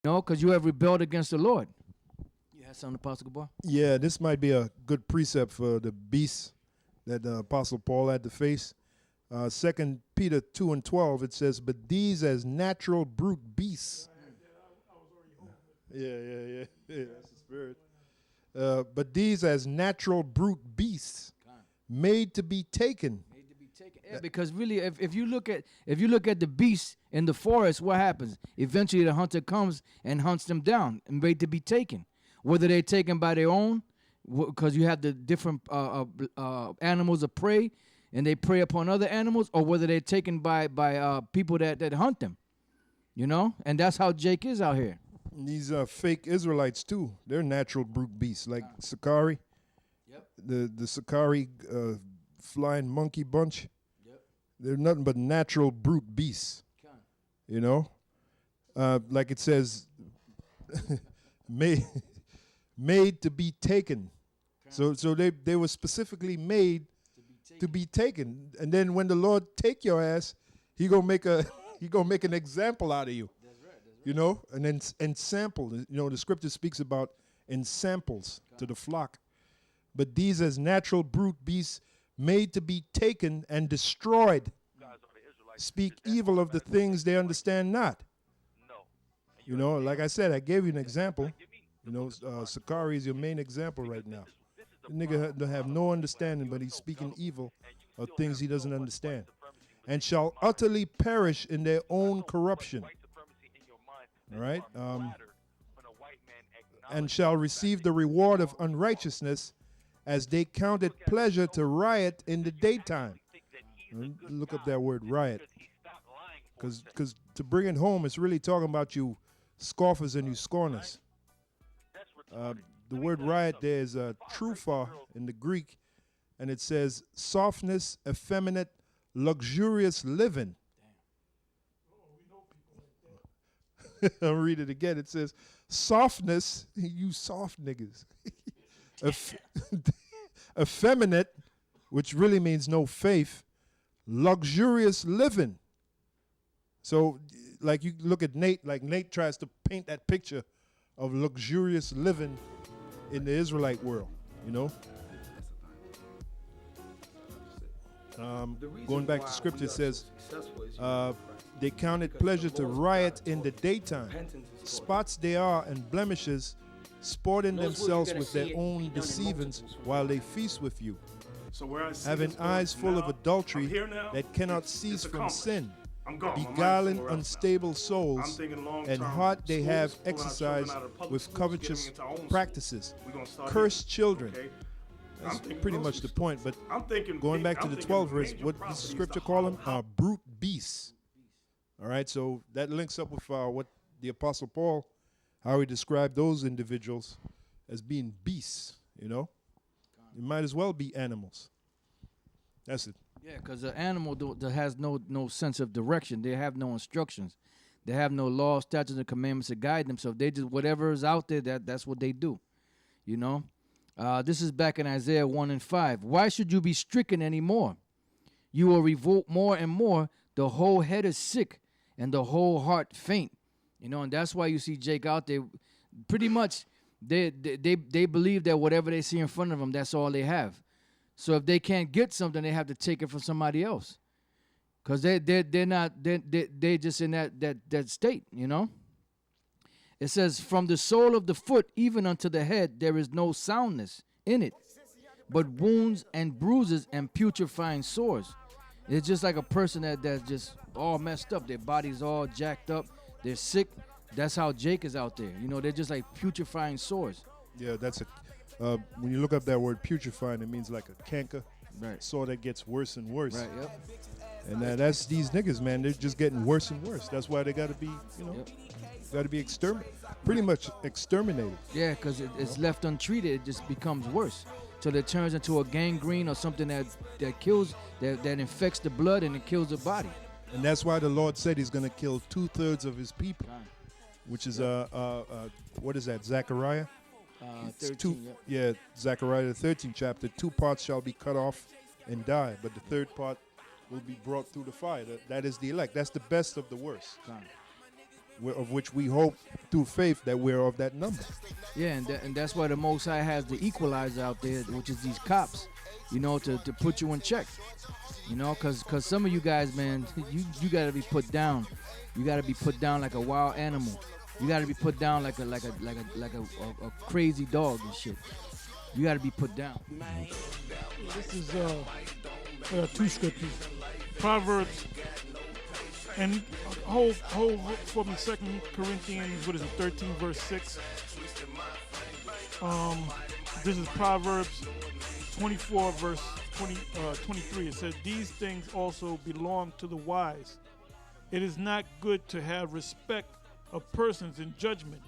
No, because you have rebelled against the Lord. You had something, Apostle Gabar? Yeah, this might be a good precept for the beasts that Apostle Paul had to face. 2 Peter 2:12, it says, "But these as natural brute beasts." Yeah, that's the spirit. "But these as natural brute beasts, made to be taken." Yeah, because really, if you look at the beasts in the forest, what happens? Eventually, the hunter comes and hunts them down and made to be taken. Whether they're taken by their own, because you have the different animals of prey, and they prey upon other animals, or whether they're taken by people that hunt them. You know, and that's how Jake is out here. These fake Israelites too. They're natural brute beasts, like Sakari. Yep. The Sakari flying monkey bunch. Yep. They're nothing but natural brute beasts. You know, like it says, made to be taken. So they were specifically made to be taken. And then when the Lord take your ass, he gonna make an example out of you. That's right. You know, and then ensample. You know, the scripture speaks about ensamples to the flock. But these as natural brute beasts, made to be taken and destroyed, speak evil of the things they understand not. You know, like I said, I gave you an example. You know, Sakari is your main example right now. The nigga have no understanding, but he's speaking evil of things he doesn't understand. And shall utterly perish in their own corruption. All right? And shall receive the reward of unrighteousness, as they count it pleasure to riot in the daytime. Look up that word, riot. Because to bring it home, it's really talking about you scoffers and you scorners. The word riot there is trufa in the Greek, and it says softness, effeminate, luxurious living. I'll read it again. It says softness, you soft niggas. Effeminate, which really means no faith, luxurious living. So, like you look at Nate, like Nate tries to paint that picture of luxurious living in the Israelite world, you know. Going back to scripture, it says, they count it pleasure to riot in the daytime. Spots they are and blemishes, sporting themselves with their own deceivings while they feast with you, having eyes full of adultery that cannot cease from sin, beguiling unstable souls, and heart they have exercised with covetous practices. Cursed children. That's pretty much the point. But going back to the 12th verse, what does the scripture call them? Brute beasts. All right, so that links up with what the Apostle Paul, how he described those individuals as being beasts, you know? It might as well be animals. That's it. Yeah, because the animal that has no sense of direction. They have no instructions. They have no laws, statutes, and commandments to guide them. So they just, whatever is out there, that's what they do, you know? This is back in Isaiah 1:5. Why should you be stricken anymore? You will revolt more and more. The whole head is sick and the whole heart faint. You know, and that's why you see Jake out there. Pretty much, they believe that whatever they see in front of them, that's all they have. So if they can't get something, they have to take it from somebody else, because they're just in that state. You know. It says, from the sole of the foot even unto the head, there is no soundness in it, but wounds and bruises and putrefying sores. It's just like a person that's just all messed up. Their body's all jacked up. They're sick. That's how Jake is out there. You know, they're just like putrefying sores. Yeah, that's when you look up that word putrefying, it means like a canker. Right. Sore that gets worse and worse. Right, yep. And that's these niggas, man. They're just getting worse and worse. That's why they got to be, you know, got to be pretty much exterminated. Yeah, because it's left untreated, it just becomes worse. So it turns into a gangrene or something that kills, that infects the blood and it kills the body. And that's why the Lord said he's going to kill 2/3 of his people, which is, what is that, Zechariah? 13, Zechariah, the 13th chapter. 2 parts shall be cut off and die, but the third part will be brought through the fire. That is the elect. That's the best of the worst. of which we hope through faith that we're of that number. Yeah, and that's why the Most High has the equalizer out there, which is these cops, to put you in check. Because some of you guys, man, you got to be put down. You got to be put down like a wild animal. You got to be put down like a crazy dog and shit. You got to be put down. This is two scriptures, Proverbs, and hold for me. 2 Corinthians, 13 verse 6. This is Proverbs 24 verse 23. It says, "These things also belong to the wise. It is not good to have respect of persons in judgment.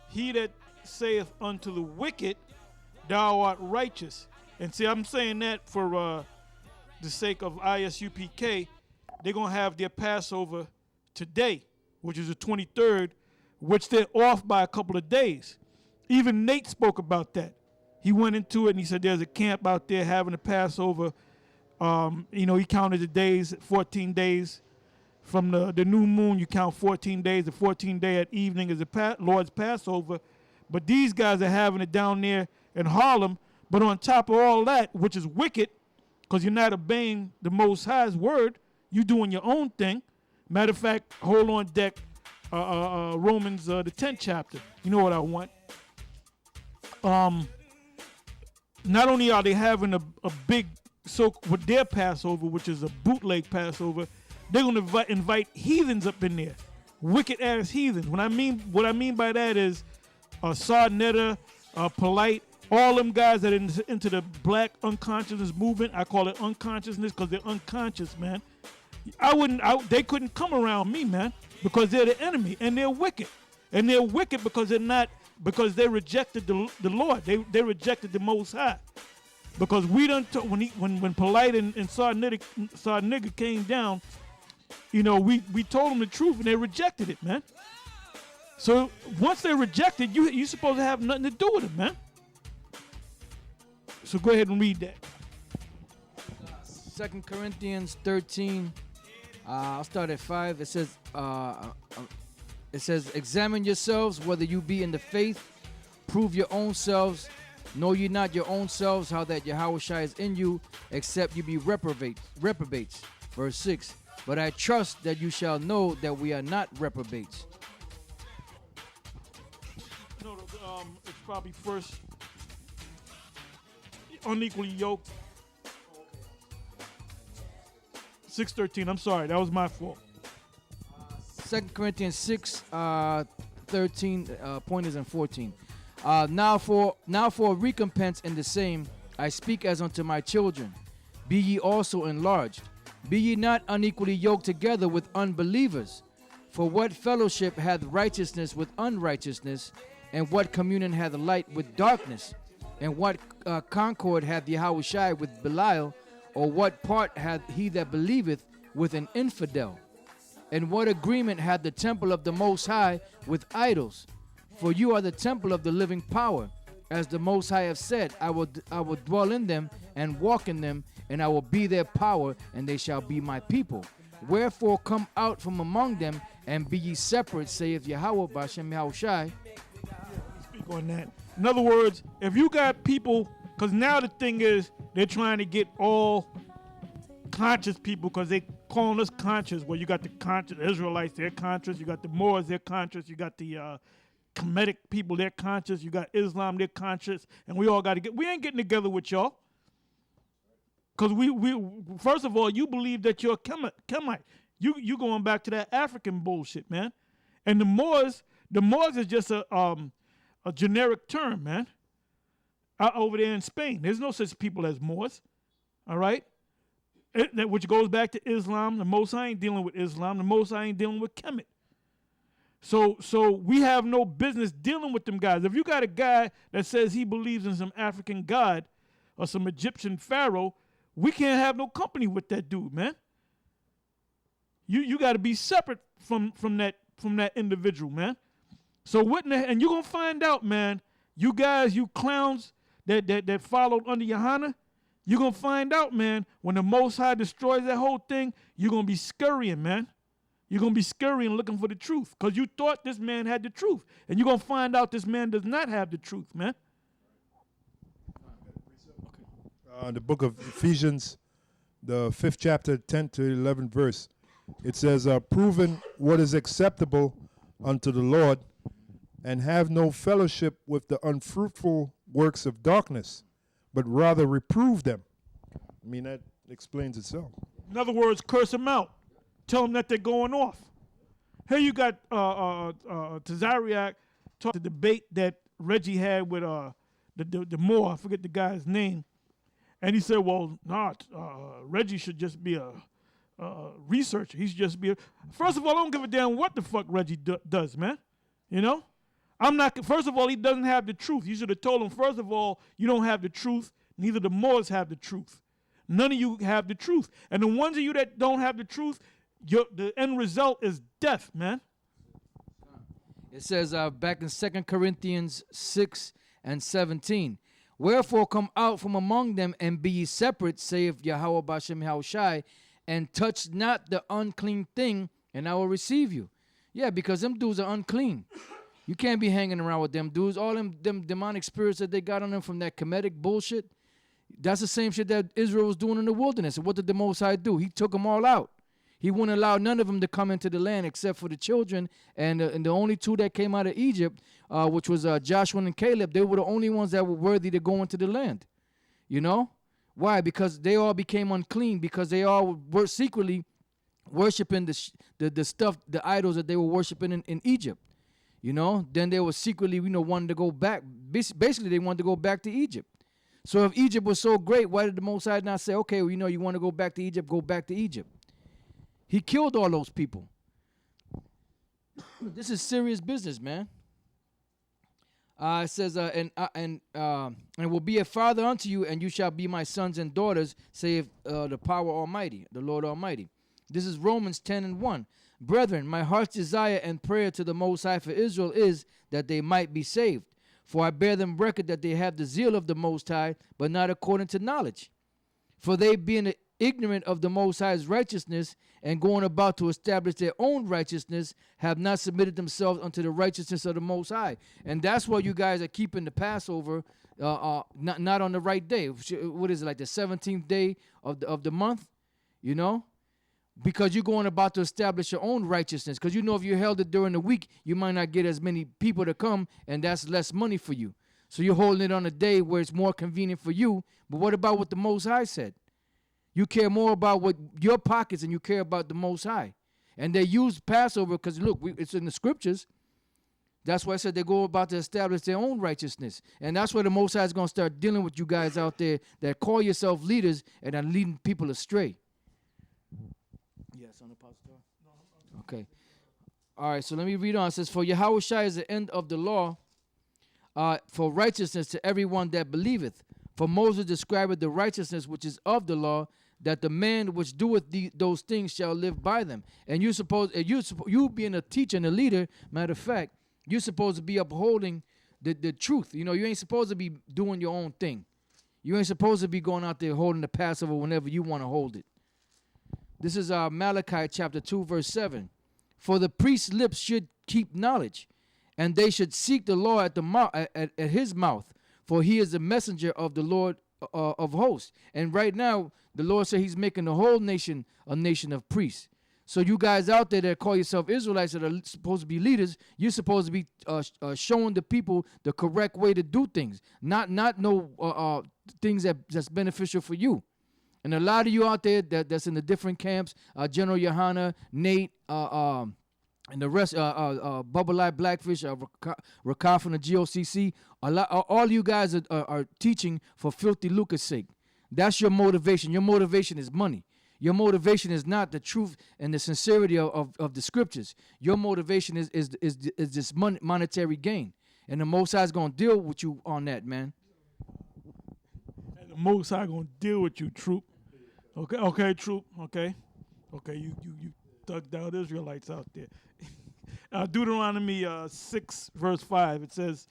He that saith unto the wicked, thou art righteous." And see, I'm saying that for the sake of ISUPK. They're going to have their Passover today, which is the 23rd, which they're off by a couple of days. Even Nate spoke about that. He went into it and he said there's a camp out there having a Passover. He counted the days, 14 days. From the new moon, you count 14 days. The 14th day at evening is the Lord's Passover. But these guys are having it down there in Harlem. But on top of all that, which is wicked, because you're not obeying the Most High's word, you doing your own thing. Matter of fact, hold on deck, Romans, the 10th chapter. You know what I want. Not only are they having a big, with their Passover, which is a bootleg Passover, they're going to invite heathens up in there. Wicked ass heathens. What I mean by that is Sarnetta, Polite, all them guys that are into the black unconsciousness movement. I call it unconsciousness because they're unconscious, man. They couldn't come around me, man, because they're the enemy and they're wicked. And they're wicked because they rejected the Lord. They rejected the Most High. Because we done when Polite and Sarnigga came down, we told them the truth and they rejected it, man. So once they rejected, you supposed to have nothing to do with it, man. So go ahead and read that. 2 Corinthians 13. I'll start at 5. It says, "Examine yourselves whether you be in the faith. Prove your own selves. Know ye not your own selves how that Yahushua is in you, except you be reprobates." Verse 6. "But I trust that you shall know that we are not reprobates." No, it's probably first unequally yoked. 6:13. I'm sorry, that was my fault. 2 Corinthians 6, 13, pointers and 14. Now for recompense in the same, I speak as unto my children. Be ye also enlarged. Be ye not unequally yoked together with unbelievers. For what fellowship hath righteousness with unrighteousness? And what communion hath light with darkness? And what concord hath Yahushua with Belial? Or what part hath he that believeth with an infidel? And what agreement hath the temple of the Most High with idols? For you are the temple of the living power. As the Most High have said, I will dwell in them and walk in them, and I will be their power, and they shall be my people. Wherefore come out from among them, and be ye separate, saith Yahweh B'Shem Yahushai. Speak on that. In other words, if you got people, because now the thing is, they're trying to get all conscious people, because they calling us conscious. Well, you got the conscious Israelites, they're conscious. You got the Moors, they're conscious. You got the Kemetic people, they're conscious. You got Islam, they're conscious. And we all got to we ain't getting together with y'all. Because we first of all, you believe that you're a Kemite. You going back to that African bullshit, man. And the Moors is just a generic term, man. Over there in Spain, there's no such people as Moors. All right? Which goes back to Islam. The Most High ain't dealing with Islam. The Most High ain't dealing with Kemet. So we have no business dealing with them guys. If you got a guy that says he believes in some African god or some Egyptian pharaoh, we can't have no company with that dude, man. You got to be separate from that individual, man. So and you're gonna find out, man. You guys, you clowns that followed under Yohana, you're gonna find out, man. When the Most High destroys that whole thing, you're gonna be scurrying, man. You're going to be scurrying looking for the truth because you thought this man had the truth. And you're going to find out this man does not have the truth, man. The book of Ephesians, the 5th chapter, 10 to 11 verse, it says, proving what is acceptable unto the Lord, and have no fellowship with the unfruitful works of darkness, but rather reprove them. I mean, that explains itself. In other words, curse them out. Tell them that they're going off. Here you got Tazariak talk the debate that Reggie had with the Moore, I forget the guy's name. And he said, well, Reggie should just be a researcher. He should just be First of all, I don't give a damn what the fuck Reggie does, man. You know? First of all, he doesn't have the truth. You should have told him, first of all, you don't have the truth. Neither the Moors have the truth. None of you have the truth. And the ones of you that don't have the truth, the end result is death, man. It says back in 2 Corinthians 6 and 17, wherefore come out from among them and be ye separate, saith Yahweh Bashem Yahushai, and touch not the unclean thing, and I will receive you. Yeah, because them dudes are unclean. You can't be hanging around with them dudes. All them demonic spirits that they got on them from that Kemetic bullshit, that's the same shit that Israel was doing in the wilderness. And what did the Most High do? He took them all out. He wouldn't allow none of them to come into the land except for the children. And the only two that came out of Egypt, which was Joshua and Caleb, they were the only ones that were worthy to go into the land. You know? Why? Because they all became unclean because they all were secretly worshiping the stuff, the idols that they were worshiping in Egypt. You know, then they were secretly, wanting to go back. Basically, they wanted to go back to Egypt. So if Egypt was so great, why did the Most High not say, okay, well, you want to go back to Egypt, go back to Egypt? He killed all those people. This is serious business, man. It says, and will be a father unto you, and you shall be my sons and daughters, saith the power Almighty, the Lord Almighty. This is Romans 10 and 1. Brethren, my heart's desire and prayer to the Most High for Israel is that they might be saved. For I bear them record that they have the zeal of the Most High, but not according to knowledge. For they being ignorant of the Most High's righteousness, and going about to establish their own righteousness, have not submitted themselves unto the righteousness of the Most High. And that's why you guys are keeping the Passover not on the right day. What is it, like the 17th day of the month? You know? Because you're going about to establish your own righteousness. Because if you held it during the week, you might not get as many people to come, and that's less money for you. So you're holding it on a day where it's more convenient for you. But what about what the Most High said? You care more about what your pockets than you care about the Most High. And they use Passover because, look, it's in the scriptures. That's why I said they go about to establish their own righteousness. And that's where the Most High is going to start dealing with you guys out there that call yourself leaders and are leading people astray. Yes, on the pastor. Okay. All right, so let me read on. It says, for Yahushua is the end of the law for righteousness to everyone that believeth. For Moses described the righteousness which is of the law, that the man which doeth those things shall live by them. And you being a teacher and a leader, matter of fact, you're supposed to be upholding the truth. You ain't supposed to be doing your own thing. You ain't supposed to be going out there holding the Passover whenever you want to hold it. This is Malachi chapter 2, verse 7. For the priest's lips should keep knowledge, and they should seek the law at his mouth, for he is the messenger of the Lord of hosts. And right now, the Lord said he's making the whole nation a nation of priests. So you guys out there that call yourself Israelites that are supposed to be leaders, you're supposed to be showing the people the correct way to do things, not no things that's beneficial for you. And a lot of you out there that's in the different camps, General Yohana, Nate, and the rest, Bubble Light Blackfish, Rakar from the GOCC, all you guys are teaching for filthy lucre's sake. That's your motivation. Your motivation is money. Your motivation is not the truth and the sincerity of the scriptures. Your motivation is this monetary gain. And the Most High is going to deal with you on that, man. And the Most High going to deal with you, troop. Okay, troop. Okay, you thugged out Israelites out there. Deuteronomy 6, verse 5, it says,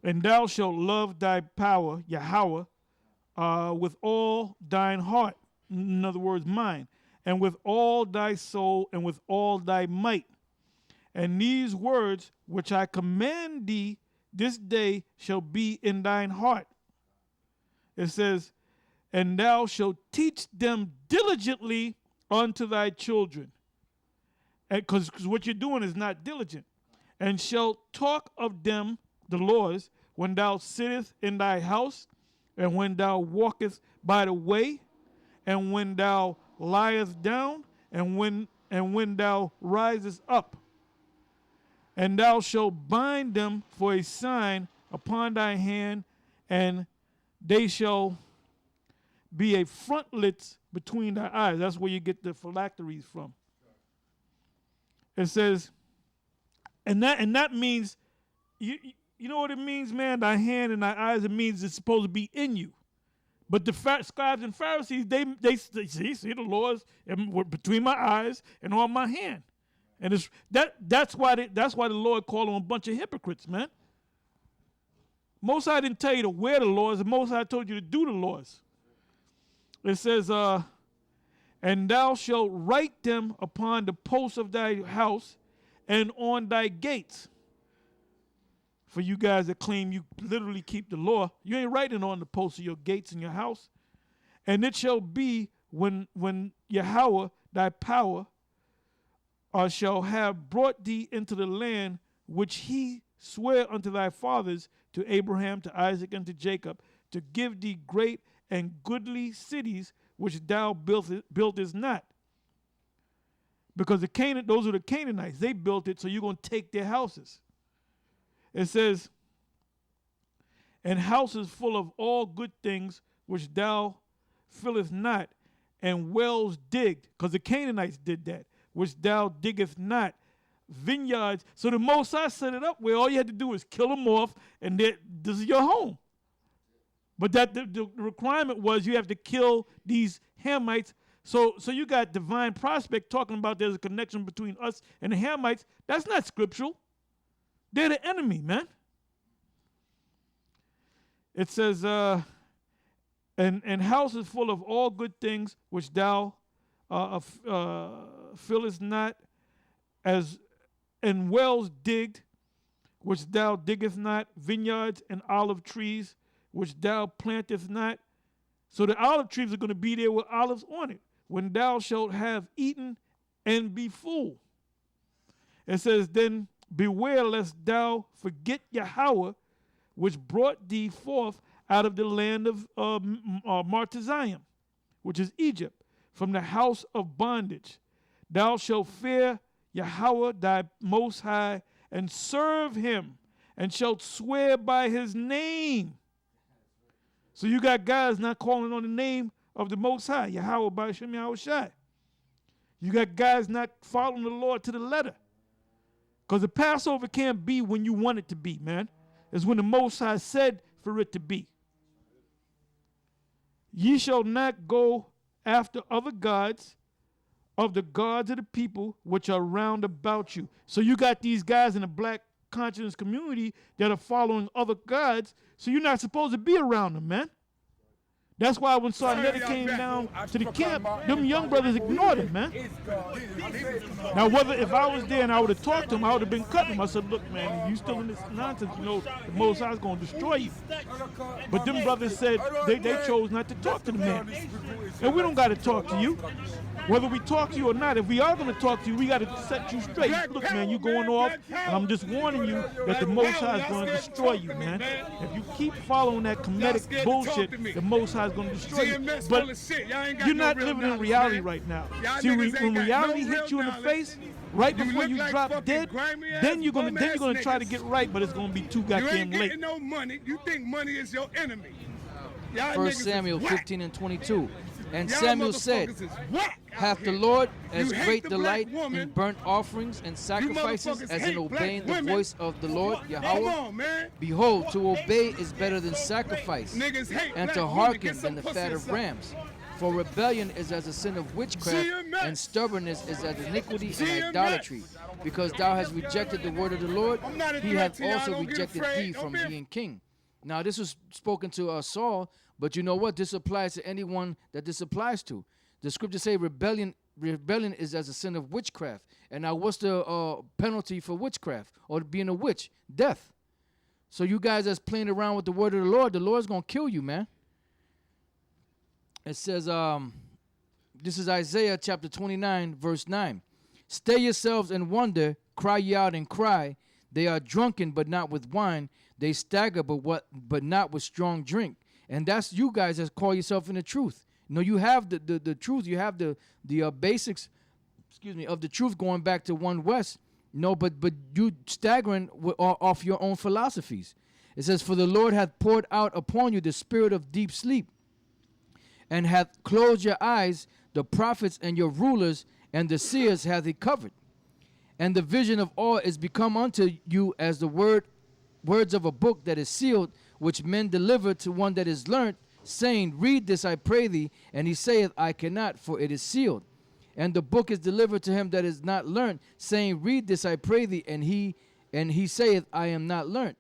and thou shalt love thy power, Yahweh, with all thine heart, in other words, mine, and with all thy soul, and with all thy might. And these words which I command thee this day shall be in thine heart. It says, and thou shalt teach them diligently unto thy children. Because what you're doing is not diligent. And shalt talk of them, the laws, when thou sittest in thy house, and when thou walkest by the way, and when thou liest down, and when thou risest up. And thou shalt bind them for a sign upon thy hand, and they shall be a frontlets between thy eyes. That's where you get the phylacteries from. It says, and that means, you know what it means, man? Thy hand and thy eyes, it means it's supposed to be in you. But the scribes and Pharisees, they see the laws between my eyes and on my hand. And it's that's why the Lord called them a bunch of hypocrites, man. Most High didn't tell you to wear the laws, the Most High told you to do the laws. It says, and thou shalt write them upon the posts of thy house and on thy gates. For you guys that claim you literally keep the law, you ain't writing on the posts of your gates in your house. And it shall be when Yahweh thy power shall have brought thee into the land which he sware unto thy fathers, to Abraham, to Isaac, and to Jacob, to give thee great and goodly cities which thou buildest not. Because those are the Canaanites. They built it, so you're going to take their houses. It says, and houses full of all good things which thou fillest not, and wells digged, because the Canaanites did that, which thou diggest not, vineyards. So the Most High set it up where all you had to do is kill them off, and this is your home. But that the requirement was you have to kill these Hamites. So you got Divine Prospect talking about there's a connection between us and the Hamites. That's not scriptural. They're the enemy, man. It says, and houses full of all good things which thou fillest not, and wells digged which thou diggest not, vineyards and olive trees which thou plantest not. So the olive trees are going to be there with olives on it when thou shalt have eaten and be full. It says, then beware lest thou forget Yahweh, which brought thee forth out of the land of Martizayim, which is Egypt, from the house of bondage. Thou shalt fear Yahweh thy Most High, and serve him, and shalt swear by his name. So you got guys not calling on the name of the Most High, Yahweh by Shem Yahweh Shai. You got guys not following the Lord to the letter. Because the Passover can't be when you want it to be, man. It's when the Most High said for it to be. Ye shall not go after other gods of the gods of the people which are round about you. So you got these guys in the black conscious community that are following other gods, so you're not supposed to be around them, man. That's why when Sarnetta came down to the camp, them young brothers ignored him, man. Now, if I was there and I would have talked to him, I would have been cutting him. I said, look, man, you still in this nonsense, you know, the Most High is going to destroy you. But them brothers said they chose not to talk to the man. And we don't got to talk to you. Whether we talk to you or not, if we are going to talk to you, we got to set you straight. Look, man, you going off, and I'm just warning you that the Most High is going to destroy you, man. If you keep following that comedic bullshit, the Most High is going to destroy you. But you're not living in reality right now. See, when reality hits you in the face, right before you drop dead, then you're gonna try to get right, but it's gonna be too goddamn late. You ain't getting no money. You think money is your enemy. 1 Samuel 15 and 22. And Samuel said, hath the Lord as great delight in burnt offerings and sacrifices as in obeying the voice of the Lord Yahweh? Behold, to obey is better than sacrifice, and to hearken than the fat of rams. For rebellion is as a sin of witchcraft, and stubbornness is as iniquity and idolatry. Because thou hast rejected the word of the Lord, he hath also rejected thee from being king. Now this was spoken to Saul, but you know what? This applies to anyone that this applies to. The scriptures say rebellion rebellion is as a sin of witchcraft. And now what's the penalty for witchcraft or being a witch? Death. So you guys that's playing around with the word of the Lord's going to kill you, man. It says, this is Isaiah chapter 29, verse 9. Stay yourselves and wonder, cry ye out and cry. They are drunken, but not with wine. They stagger, but not with strong drink. And that's you guys that call yourself in the truth. You know, you have the truth. You have the basics, of the truth going back to 1 West. No, but you staggering off your own philosophies. It says, for the Lord hath poured out upon you the spirit of deep sleep, and hath closed your eyes, the prophets and your rulers and the seers hath he covered. And the vision of all is become unto you as the words of a book that is sealed, which men deliver to one that is learnt, saying, read this, I pray thee. And he saith, I cannot, for it is sealed. And the book is delivered to him that is not learnt, saying, read this, I pray thee. And he saith, I am not learnt.